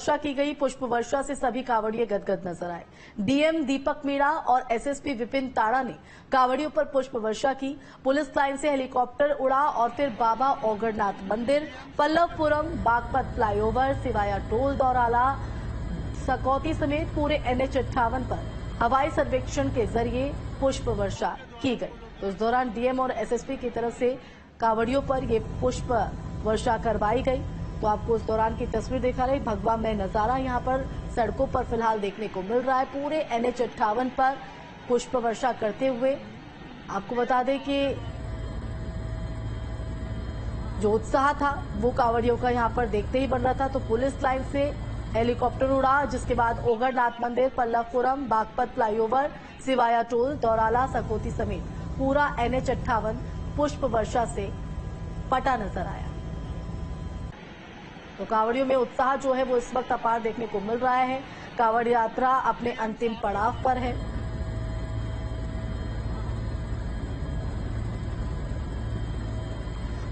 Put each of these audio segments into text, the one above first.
वर्षा की गई। पुष्प वर्षा से सभी कांवड़िए गदगद नजर आए। डीएम दीपक मीणा और एसएसपी विपिन ताड़ा ने कांवड़ियों पर पुष्प वर्षा की। पुलिस लाइन से हेलीकॉप्टर उड़ा और फिर बाबा ओगड़नाथ मंदिर, पल्लवपुरम, बागपत फ्लाईओवर, सिवाया टोल, दौराला, सकौती समेत पूरे NH-58 पर हवाई सर्वेक्षण के जरिए पुष्प वर्षा की गई। उस दौरान डीएम और एसएसपी की तरफ से कांवड़ियों पर ये पुष्प वर्षा करवाई गई। तो आपको उस दौरान की तस्वीर दिखा रही। भगवा में नजारा यहां पर सड़कों पर फिलहाल देखने को मिल रहा है। पूरे NH-58 पर पुष्प वर्षा करते हुए आपको बता दें कि जो उत्साह था वो कांवड़ियों का यहां पर देखते ही बन रहा था। तो पुलिस लाइन से हेलीकॉप्टर उड़ा, जिसके बाद ओगड़नाथ मंदिर, पल्लवपुरम, बागपत फ्लाईओवर, सिवाया टोल, दौराला, सकौती समेत पूरा NH-58 पुष्प वर्षा से पटा नजर आया। तो कांवड़ियों में उत्साह जो है वो इस वक्त अपार देखने को मिल रहा है। कांवड़ यात्रा अपने अंतिम पड़ाव पर है।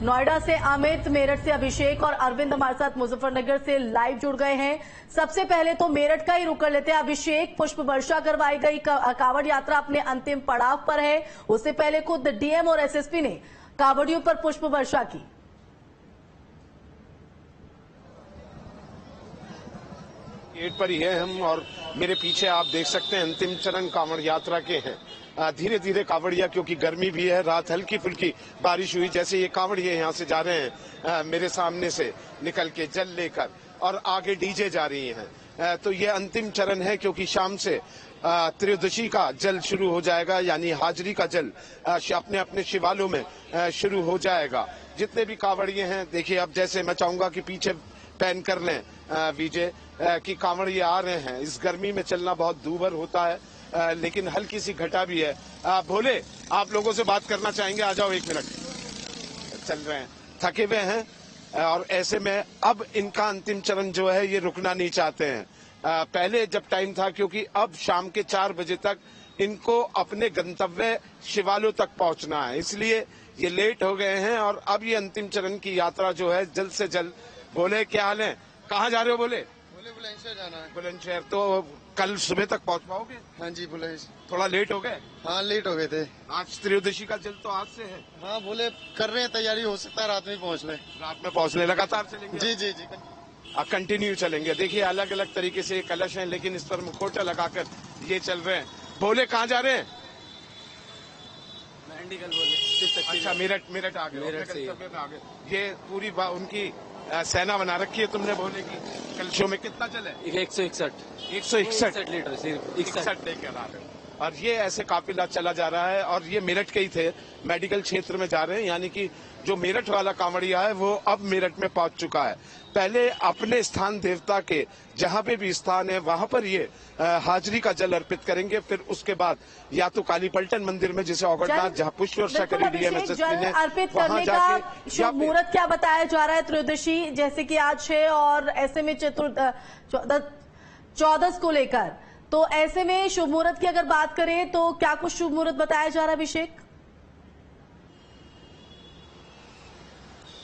नोएडा से अमित, मेरठ से अभिषेक और अरविंद हमारे साथ मुजफ्फरनगर से लाइव जुड़ गए हैं। सबसे पहले तो मेरठ का ही रुख कर लेते हैं। अभिषेक, पुष्प वर्षा करवाई गई, कांवड़ यात्रा अपने अंतिम पड़ाव पर है। उससे पहले खुद डीएम और एसएसपी ने कांवड़ियों पर पुष्प वर्षा की। गेट पर ही है हम, और मेरे पीछे आप देख सकते हैं अंतिम चरण कांवड़ यात्रा के हैं। धीरे धीरे कांवड़िया, क्योंकि गर्मी भी है, रात हल्की फुल्की बारिश हुई, जैसे ये कांवड़िया यहाँ से जा रहे हैं मेरे सामने से निकल के जल लेकर, और आगे डीजे जा रही हैं। तो ये अंतिम चरण है, क्योंकि शाम से त्रयोदशी का जल शुरू हो जाएगा, यानी हाजरी का जल अपने अपने शिवालयों में शुरू हो जाएगा। जितने भी कांवड़िए हैं, देखिए अब जैसे मैं चाहूंगा कि पीछे पैन कर लें विजय कि कांवड़िए आ रहे हैं। इस गर्मी में चलना बहुत दूभर होता है, लेकिन हल्की सी घटा भी है। भोले, आप लोगों से बात करना चाहेंगे? आ जाओ, 1 मिनट। चल रहे हैं, थके हुए हैं, और ऐसे में अब इनका अंतिम चरण जो है ये रुकना नहीं चाहते हैं। पहले जब टाइम था, क्योंकि अब शाम के 4 बजे तक इनको अपने गंतव्य शिवालयों तक पहुंचना है, इसलिए ये लेट हो गए हैं। और अब ये अंतिम चरण की यात्रा जो है जल्द से जल्द। बोले, क्या हाल है? कहाँ जा रहे हो? बोले बुलंदशहर जाना है। बुलंदशहर। तो कल सुबह तक पहुंच पाओगे? हाँ जी, बुलंदशहर। थोड़ा लेट हो गए? हाँ, लेट हो गए थे। आज त्रयोदशी का जल तो आज से है। हाँ, बोले कर रहे हैं तैयारी, हो सकता है रात में पहुंच ले। रात में पहुंचने लगातार चलेंगे? जी जी जी, कंटिन्यू चलेंगे। देखिए अलग अलग तरीके से कलश हैं, लेकिन इस पर मुखौटा लगाकर ये चल रहे हैं। बोले, कहाँ जा रहे हैं? मेंडिकल बोले। अच्छा, मेरठ आ गए। मेरठ से आ गए। ये पूरी उनकी सेना बना रखी है तुमने भोले की। कलशों में कितना जल है? 161 लीटर सिर्फ 61 लेकर आ रहे हैं। और ये ऐसे काफिला चला जा रहा है, और ये मेरठ के ही थे, मेडिकल क्षेत्र में जा रहे हैं, यानी कि जो मेरठ वाला कांवड़िया है वो अब मेरठ में पहुंच चुका है। पहले अपने स्थान देवता के जहां पे भी स्थान है वहां पर ये हाजरी का जल अर्पित करेंगे। फिर उसके बाद या तो काली पलटन मंदिर में, जिसे ओगड़नाथ, जहां पुष्प वर्षा करी डीएमएसएसपी ने, अर्पित करने का शुभ मुहूर्त क्या बताया जा रहा है? त्रयोदशी जैसे कि आज है, और ऐसे में चौदस को लेकर, तो ऐसे में शुभ मुहूर्त की अगर बात करें तो क्या कुछ शुभ मुहूर्त बताया जा रहा है अभिषेक?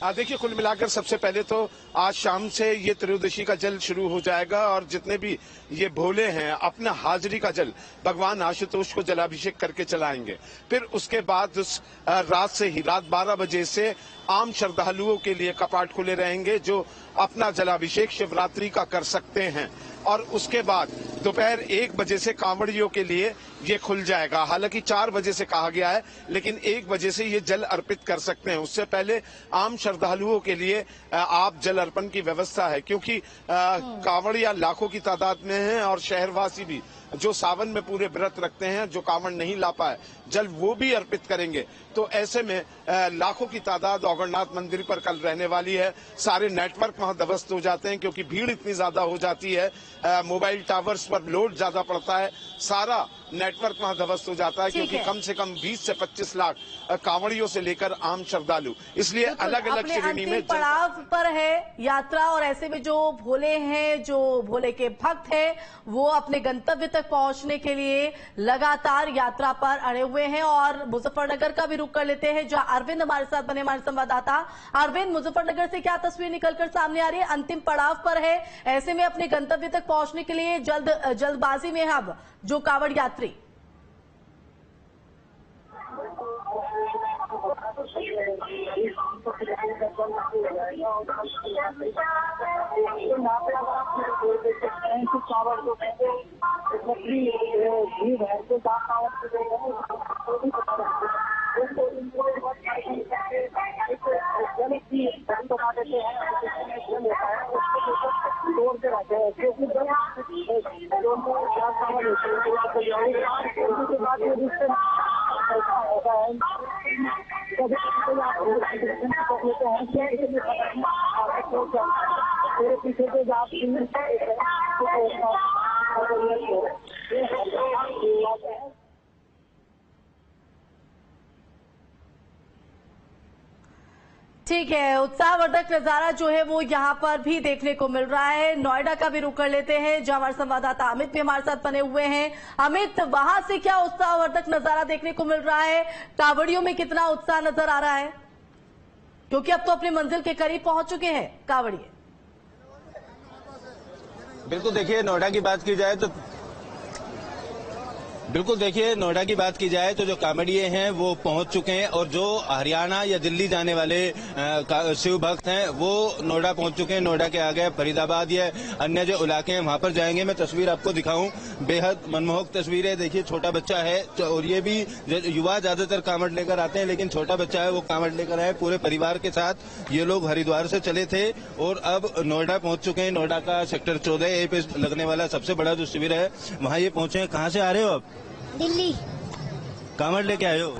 देखिए, कुल मिलाकर सबसे पहले तो आज शाम से ये त्रयोदशी का जल शुरू हो जाएगा, और जितने भी ये भोले हैं अपना हाजरी का जल भगवान आशुतोष को जलाभिषेक करके चलाएंगे। फिर उसके बाद उस रात से ही, रात 12 बजे से आम श्रद्धालुओं के लिए कपाट खुले रहेंगे, जो अपना जलाभिषेक शिवरात्रि का कर सकते हैं। और उसके बाद दोपहर 1 बजे से कांवड़ियों के लिए ये खुल जाएगा। हालांकि 4 बजे से कहा गया है, लेकिन 1 बजे से ये जल अर्पित कर सकते हैं। उससे पहले आम श्रद्धालुओं के लिए आप जल अर्पण की व्यवस्था है, क्योंकि कांवड़िया लाखों की तादाद में हैं, और शहरवासी भी जो सावन में पूरे व्रत रखते हैं, जो कांवड़ नहीं ला पाए जल, वो भी अर्पित करेंगे। तो ऐसे में लाखों की तादाद ओगड़नाथ मंदिर पर कल रहने वाली है। सारे नेटवर्क वहां ध्वस्त हो जाते हैं, क्योंकि भीड़ इतनी ज्यादा हो जाती है। मोबाइल टावर्स ऊपर लोड ज्यादा पड़ता है, सारा नेटवर्क वहां ध्वस्त हो जाता है, क्योंकि कम से कम 20 से 25 लाख कांवड़ियों से लेकर आम श्रद्धालु, इसलिए अलग अलग श्रेणी में पड़ाव पर है यात्रा। और ऐसे में जो भोले हैं, जो भोले के भक्त हैं, वो अपने गंतव्य तक पहुंचने के लिए लगातार यात्रा पर अड़े हुए हैं। और मुजफ्फरनगर का भी रुख कर लेते हैं, जहां अरविंद हमारे साथ बने, हमारे संवाददाता। अरविंद, मुजफ्फरनगर से क्या तस्वीर निकलकर सामने आ रही है? अंतिम पड़ाव पर है, ऐसे में अपने गंतव्य तक पहुंचने के लिए जल्दबाजी में अब जो कांवड़ यात्री ठीक है, उत्साहवर्धक नजारा जो है वो यहाँ पर भी देखने को मिल रहा है। नोएडा का भी रुख कर लेते हैं, जहां हमारे संवाददाता अमित भी हमारे साथ बने हुए हैं। अमित, वहां से क्या उत्साहवर्धक नजारा देखने को मिल रहा है? कांवड़ियों में कितना उत्साह नजर आ रहा है, क्योंकि अब तो अपनी मंजिल के करीब पहुंच चुके हैं कांवड़िए? बिल्कुल, देखिए नोएडा की बात की जाए तो जो कांवड़िए हैं वो पहुंच चुके हैं, और जो हरियाणा या दिल्ली जाने वाले शिव भक्त हैं वो नोएडा पहुंच चुके हैं। नोएडा के आगे फरीदाबाद या अन्य जो इलाके हैं वहां पर जाएंगे। मैं तस्वीर आपको दिखाऊं, बेहद मनमोहक तस्वीर है। देखिए, छोटा बच्चा है, और ये भी युवा ज्यादातर कांवड़ लेकर आते हैं, लेकिन छोटा बच्चा है वो कांवड़ लेकर आए पूरे परिवार के साथ। ये लोग हरिद्वार से चले थे और अब नोएडा पहुंच चुके हैं। नोएडा का सेक्टर 14A पे लगने वाला सबसे बड़ा जो शिविर है वहां ये पहुंचे हैं। कहाँ से आ रहे हो आप? दिल्ली। कांवड़ लेके आए हो?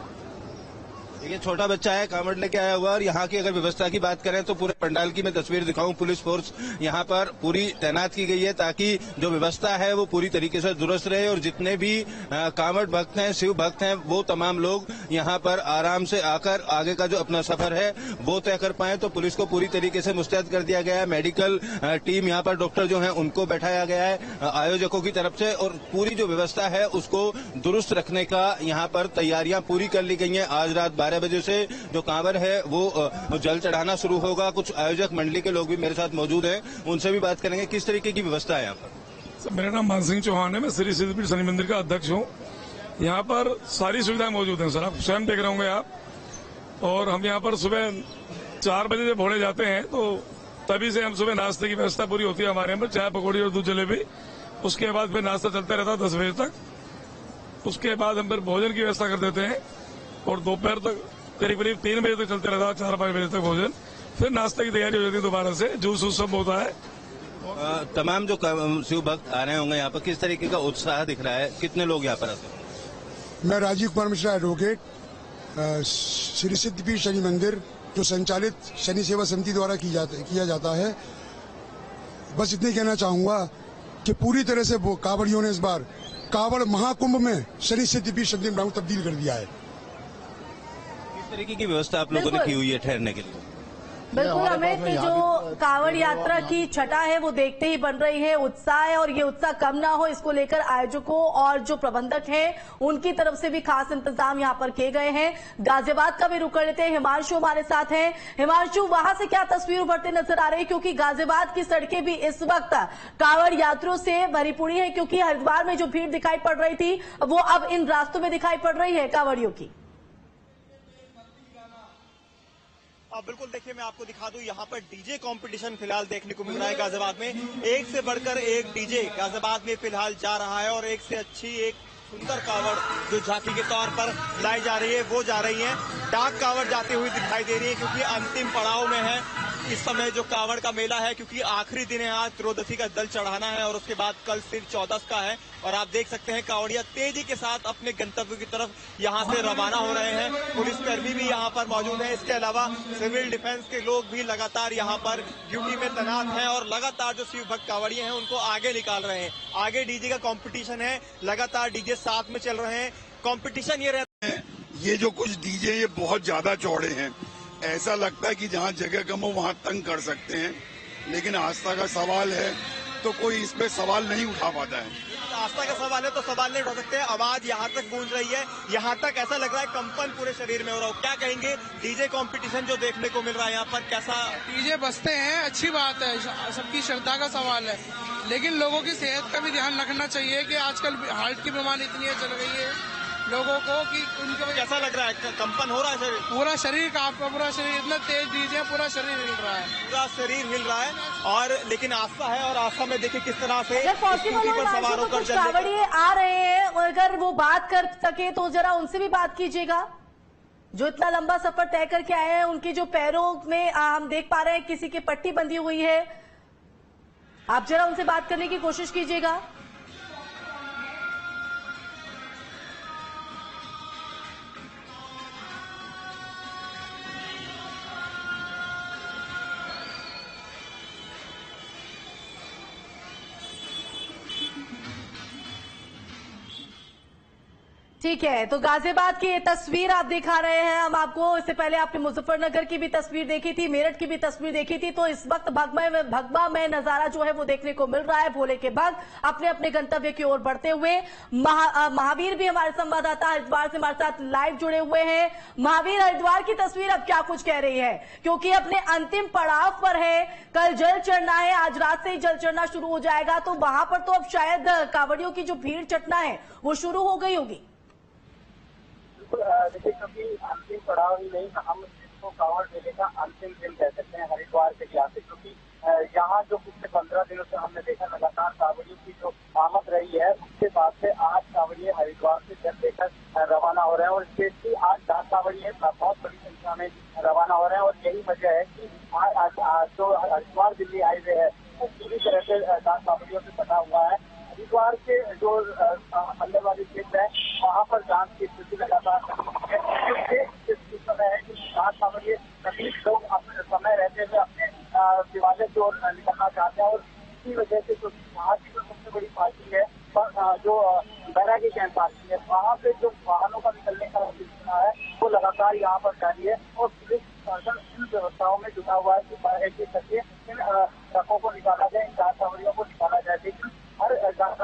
देखिए, छोटा बच्चा है, कांवड़ लेके आया हुआ। और यहाँ की अगर व्यवस्था की बात करें तो पूरे पंडाल की मैं तस्वीर दिखाऊं, पुलिस फोर्स यहाँ पर पूरी तैनात की गई है, ताकि जो व्यवस्था है वो पूरी तरीके से दुरुस्त रहे, और जितने भी कांवड़ भक्त हैं, शिव भक्त हैं, वो तमाम लोग यहाँ पर आराम से आकर आगे का जो अपना सफर है वो तय कर पाए। तो पुलिस को पूरी तरीके से मुस्तैद कर दिया गया है। मेडिकल टीम यहाँ पर, डॉक्टर जो है उनको बैठाया गया है आयोजकों की तरफ से, और पूरी जो व्यवस्था है उसको दुरुस्त रखने का यहाँ पर तैयारियां पूरी कर ली गई हैं। आज रात 12 बजे से जो कांवड़ है वो जल चढ़ाना शुरू होगा। कुछ आयोजक मंडली के लोग भी मेरे साथ मौजूद हैं, उनसे भी बात करेंगे किस तरीके की व्यवस्था है यहाँ पर। मेरा नाम मान सिंह चौहान है, मैं श्री सिद्धपीठ शनि मंदिर का अध्यक्ष हूँ। यहाँ पर सारी सुविधाएं मौजूद हैं सर, आप स्वयं देख रहे होंगे आप। और हम यहाँ पर सुबह 4 बजे जब भोले जाते हैं तो तभी से हम सुबह नाश्ते की व्यवस्था पूरी होती है हमारे यहाँ पर, चाय पकौड़ी और दूध जलेबी। उसके बाद फिर नाश्ता चलता रहता है 10 बजे तक। उसके बाद हम फिर भोजन की व्यवस्था कर देते हैं, और दोपहर तक करीब 3 बजे तक चलते रहता है, 4-5 बजे तक भोजन। फिर नाश्ते की तैयारी हो जाती है दोबारा से, जूस वूस सब होता है। तमाम जो शिव भक्त आ रहे होंगे यहाँ पर, किस तरीके का उत्साह दिख रहा है? कितने लोग यहाँ पर आते हैं? मैं राजीव कुमार मिश्रा, एडवोकेट, श्री सिद्धपीठ शनि मंदिर जो संचालित शनि सेवा समिति द्वारा किया जाता है। बस इतने कहना चाहूंगा कि पूरी तरह से कांवड़ियों ने इस बार कांवड़ महाकुंभ में शनि सिद्धपीठ शनि मंदिर को तब्दील कर दिया है। किस तरीके की व्यवस्था आप लोगों ने की हुई है ठहरने के लिए? बिल्कुल अमित, जो कांवड़ यात्रा की छटा है वो देखते ही बन रही है। उत्साह है, और ये उत्साह कम ना हो इसको लेकर आयोजकों और जो प्रबंधक हैं उनकी तरफ से भी खास इंतजाम यहाँ पर किए गए हैं। गाजियाबाद का भी रुख कर लेते हैं, हिमांशु हमारे साथ हैं। हिमांशु, वहां से क्या तस्वीर उभरते नजर आ रही है? क्योंकि गाजियाबाद की सड़कें भी इस वक्त कांवड़ यात्रियों से भरी पूरी है, क्योंकि हरिद्वार में जो भीड़ दिखाई पड़ रही थी वो अब इन रास्तों में दिखाई पड़ रही है कांवड़ियों की। बिल्कुल, देखिए मैं आपको दिखा दूं, यहाँ पर डीजे कंपटीशन फिलहाल देखने को मिल रहा है गाजियाबाद में। एक से बढ़कर एक डीजे गाजियाबाद में फिलहाल जा रहा है, और एक से अच्छी एक सुंदर कांवड़ जो झांकी के तौर पर लाई जा रही है वो जा रही है। डाक कांवड़ जाती हुई दिखाई दे रही है, क्योंकि अंतिम पड़ाव में है। इस समय जो कांवड़ का मेला है, क्योंकि आखिरी दिन है आज, त्रयोदशी का जल चढ़ाना है और उसके बाद कल सिर चौदस का है। और आप देख सकते हैं कांवड़िया तेजी के साथ अपने गंतव्य की तरफ यहाँ से रवाना हो रहे हैं। पुलिसकर्मी भी यहाँ पर मौजूद हैं। इसके अलावा सिविल डिफेंस के लोग भी लगातार यहाँ पर ड्यूटी में तैनात हैं और लगातार जो शिव भक्त कांवड़िये हैं उनको आगे निकाल रहे हैं। आगे डीजे का कंपटीशन है, लगातार डीजे साथ में चल रहे हैं। कंपटीशन ये रहता है, ये जो कुछ डीजे ये बहुत ज्यादा चौड़े हैं, ऐसा लगता है कि जहाँ जगह कम हो वहाँ तंग कर सकते हैं, लेकिन आस्था का सवाल है तो कोई इस पे सवाल नहीं उठा पाता है। आस्था का सवाल है तो सवाल नहीं उठा सकते। आवाज यहाँ तक गूंज रही है, यहाँ तक ऐसा लग रहा है कंपन पूरे शरीर में हो रहा हो। क्या कहेंगे, डीजे कंपटीशन जो देखने को मिल रहा है यहाँ पर, कैसा? डीजे बजते हैं, अच्छी बात है, सबकी श्रद्धा का सवाल है, लेकिन लोगों की सेहत का भी ध्यान रखना चाहिए कि आजकल हार्ट की बीमारी इतनी चल रही है लोगों को कि उनके कैसा लग रहा है, कंपन हो रहा है शरीर? पूरा शरीर का, आपका पूरा शरीर इतना तेज डीजे, पूरा शरीर हिल रहा है, पूरा शरीर हिल रहा है। और लेकिन आस्था है, और आस्था में देखिए किस तरह से अगर पॉसिबल हो सवार होकर कांवड़िये आ रहे हैं और अगर वो बात कर सके तो जरा उनसे भी बात कीजिएगा, जो इतना लंबा सफर तय करके आए हैं। उनके जो पैरों में हम देख पा रहे हैं किसी की पट्टी बंधी हुई है, आप जरा उनसे बात करने की कोशिश कीजिएगा। ठीक है, तो गाजियाबाद की ये तस्वीर आप दिखा रहे हैं हम आपको। इससे पहले आपने मुजफ्फरनगर की भी तस्वीर देखी थी, मेरठ की भी तस्वीर देखी थी। तो इस वक्त भगवा में नजारा जो है वो देखने को मिल रहा है। भोले के भक्त अपने अपने गंतव्य की ओर बढ़ते हुए। महावीर भी हमारे संवाददाता हरिद्वार से हमारे साथ लाइव जुड़े हुए हैं। महावीर, हरिद्वार की तस्वीर अब क्या कुछ कह रही है, क्योंकि अपने अंतिम पड़ाव पर है, कल जल चढ़ना है, आज रात से ही जल चढ़ना शुरू हो जाएगा। तो वहां पर तो अब शायद कांवड़ियों की जो भीड़ चटना है वो शुरू हो गई होगी। देखिए, क्योंकि अंतिम पड़ाव ही नहीं, हम इसको कांवड़ मेले का अंतिम दिन कह सकते हैं हरिद्वार के लिहाज से, क्योंकि यहाँ जो पिछले 15 दिनों से हमने देखा लगातार कांवड़ियों की जो आमद रही है, उसके बाद से आज कांवड़िये हरिद्वार से जल लेकर रवाना हो रहे हैं। और स्पेशली आज 10 कांवड़िये बहुत बड़ी संख्या में रवाना हो रहे हैं। और यही वजह है कि आज जो हरिद्वार दिल्ली हाईवे है वो पूरी तरह से 10 कांवड़ियों से बना हुआ है। हरिद्वार के जो अंदर वाली क्षेत्र है वहाँ पर जांच की स्थिति लगातार इस समय है कि 7 कांवड़िये सभी लोग अपने समय रहते हुए अपने दिवाले की ओर निकलना चाहते हैं। और इसी वजह से जो वहाँ की जो सबसे बड़ी पार्किंग है, जो बैरागी कैंप पार्किंग है, वहाँ पे जो वाहनों का निकलने का सिलसिला है वो लगातार यहाँ पर जारी है। और पुलिस प्रशासन इन व्यवस्थाओं में जुटा हुआ है कि एक करके इन ट्रकों को निकाला जाए, इन 4 कांवड़ियों को निकाला जाए। लेकिन हर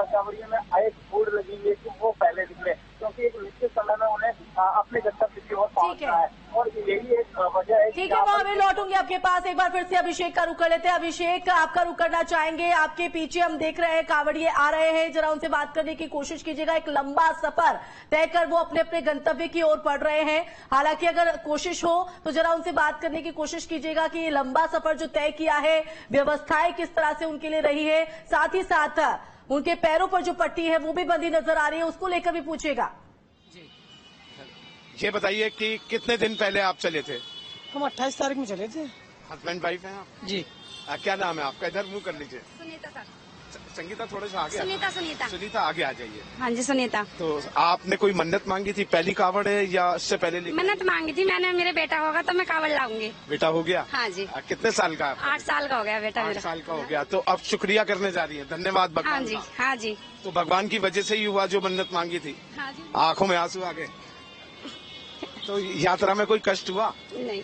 कांवड़िये में एक होड़ लगी है कि वो पहले निकले, क्योंकि एक निश्चित समय में उन्हें अपने गंतव्य की ओर पहुंचना है। और यही एक वजह है। ठीक है, मैं लौटूंगी आपके पास। एक बार फिर से अभिषेक का रुख कर लेते हैं। अभिषेक, आपका रुख करना चाहेंगे। आपके पीछे हम देख रहे हैं कांवड़िये आ रहे हैं, जरा उनसे बात करने की कोशिश कीजिएगा। एक लंबा सफर तय कर वो अपने अपने गंतव्य की ओर बढ़ रहे हैं। हालांकि अगर कोशिश हो तो जरा उनसे बात करने की कोशिश कीजिएगा कि ये लंबा सफर जो तय किया है, व्यवस्थाएं किस तरह से उनके लिए रही है, साथ ही साथ उनके पैरों पर जो पट्टी है वो भी बंधी नजर आ रही है, उसको लेकर भी पूछेगा। ये बताइए कि कितने दिन पहले आप चले थे? हम 28 तारीख में चले थे। हस्बैंड वाइफ हैं आप? जी। क्या नाम है आपका? इधर मुंह कर लीजिए। सुनीता सर। संगीता, थोड़ा सा आगे। सुनीता आगे आ जाइए। हाँ जी, सुनीता। तो आपने कोई मन्नत मांगी थी? पहली कावड़ है या इससे पहले? मन्नत मांगी थी मैंने, मेरे बेटा होगा तो मैं कावड़ लाऊंगी। बेटा हो गया? हाँ जी। कितने साल का? 8 साल का हो गया बेटा मेरा। 8 साल का हो गया। तो अब शुक्रिया करने जा रही है, धन्यवाद भगवान। हाँ जी, हाँ जी। तो भगवान की वजह से ही हुआ जो मन्नत मांगी थी? हाँ जी। आंखों में आंसू आ गए? तो यात्रा में कोई कष्ट हुआ? नहीं,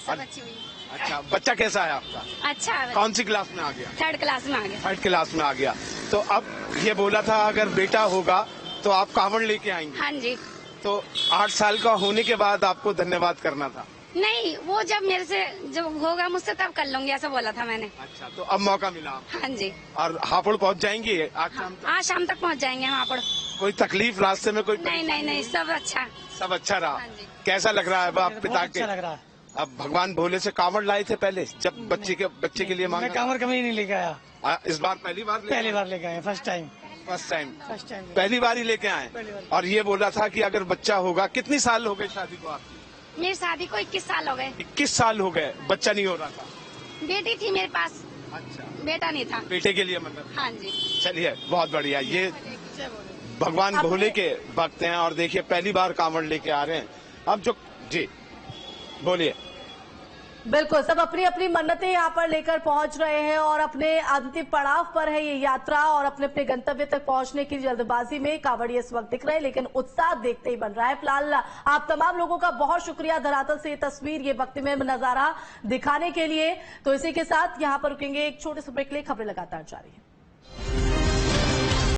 सब अच्छी हुई। अच्छा, बच्चा कैसा है आपका? अच्छा है। कौन सी क्लास में आ गया? 3rd क्लास में आ गया। 3rd क्लास में आ गया। तो अब ये बोला था अगर बेटा होगा तो आप कावड़ लेके आएंगे? हाँ जी। तो 8 साल का होने के बाद आपको धन्यवाद करना था? नहीं, वो जब मेरे से जब होगा मुझसे तब कर लूंगी, ऐसा बोला था मैंने। अच्छा, तो अब मौका मिला आपको? हाँ जी। और हापुड़ पहुंच जाएंगी आज शाम तक? आज शाम तक पहुंच जाएंगे हापुड़। कोई तकलीफ रास्ते में? कोई नहीं, सब अच्छा। सब अच्छा रहा? हाँ जी। कैसा लग रहा है अब आप पिता के? अच्छा लग रहा है। अब भगवान भोले से कावड़ लाए थे पहले जब बच्चे के लिए मांगा? मैं कांवड़ कभी नहीं लेके आया। इस बार पहली बार लेके आए? First time. पहली बार ही लेके आए। और ये बोला था कि अगर बच्चा होगा। कितनी साल हो गए शादी को आपकी? मेरी शादी को 21 साल हो गए। 21 साल हो गए, बच्चा नहीं हो रहा था? बेटी थी मेरे पास। अच्छा, बेटा नहीं था। बेटे के लिए मन्नत। हाँ जी। चलिए, बहुत बढ़िया। ये भगवान भोले के भक्त हैं और देखिए पहली बार कांवड़ लेके आ रहे हैं। अब जो जी बोलिए। बिल्कुल, सब अपनी अपनी मन्नतें यहाँ पर लेकर पहुंच रहे हैं और अपने अंतिम पड़ाव पर है ये यात्रा और अपने अपने गंतव्य तक पहुंचने की जल्दबाजी में कांवड़िए इस वक्त दिख रहे हैं, लेकिन उत्साह देखते ही बन रहा है। फिलहाल आप तमाम लोगों का बहुत शुक्रिया धरातल से ये तस्वीर, ये भक्तिमय नजारा दिखाने के लिए। तो इसी के साथ यहाँ पर रुकेंगे, एक छोटे से ब्रेक के लिए। खबरें लगातार जारी है।